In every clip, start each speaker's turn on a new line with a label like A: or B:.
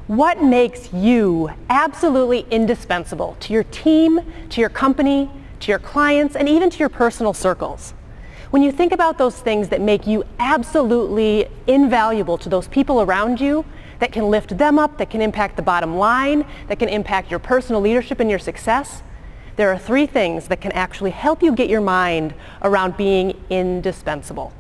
A: What makes you absolutely indispensable to your team, to your company, to your clients, and even to your personal circles? When you think about those things that make you absolutely invaluable to those people around you, that can lift them up, that can impact the bottom line, that can impact your personal leadership and your success, there are 3 things that can actually help you get your mind around being indispensable.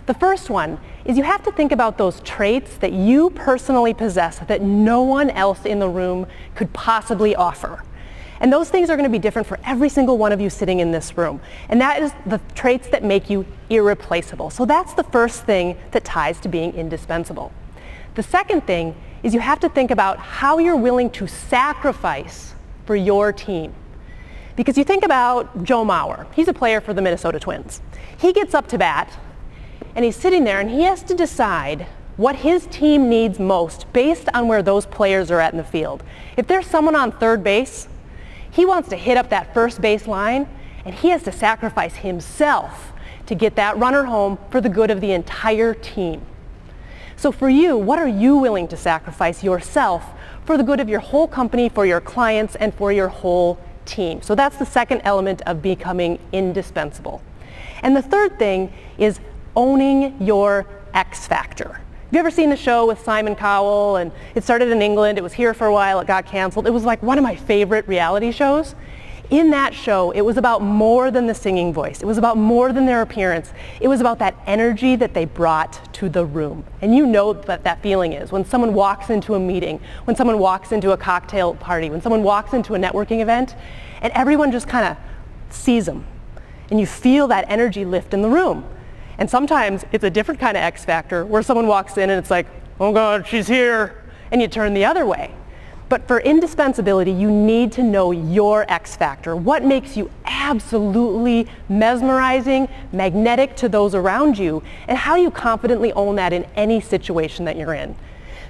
A: The first one is you have to think about those traits that you personally possess that no one else in the room could possibly offer. And those things are going to be different for every single one of you sitting in this room. And that is the traits that make you irreplaceable. So that's the first thing that ties to being indispensable. The second thing is you have to think about how you're willing to sacrifice for your team. Because you think about Joe Mauer. He's a player for the Minnesota Twins. He gets up to bat, and he's sitting there, and he has to decide what his team needs most based on where those players are at in the field. If there's someone on third base, he wants to hit up that first base line, and he has to sacrifice himself to get that runner home for the good of the entire team. So for you, what are you willing to sacrifice yourself for the good of your whole company, for your clients, and for your whole team? So that's the second element of becoming indispensable. And the third thing is owning your X factor. Have you ever seen the show with Simon Cowell? And it started in England, it was here for a while, it got canceled. It was like one of my favorite reality shows. In that show, it was about more than the singing voice. It was about more than their appearance. It was about that energy that they brought to the room. And you know what that feeling is when someone walks into a meeting, when someone walks into a cocktail party, when someone walks into a networking event, and everyone just kind of sees them. And you feel that energy lift in the room. And sometimes it's a different kind of X factor where someone walks in and it's like, oh God, she's here, and you turn the other way. But for indispensability, you need to know your X factor. What makes you absolutely mesmerizing, magnetic to those around you, and how do you confidently own that in any situation that you're in?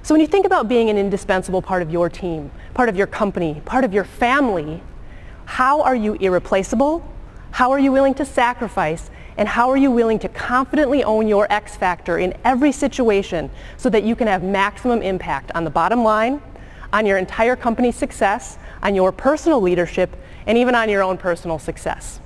A: So when you think about being an indispensable part of your team, part of your company, part of your family, how are you irreplaceable? How are you willing to sacrifice? And how are you willing to confidently own your X factor in every situation so that you can have maximum impact on the bottom line, on your entire company's success, on your personal leadership, and even on your own personal success?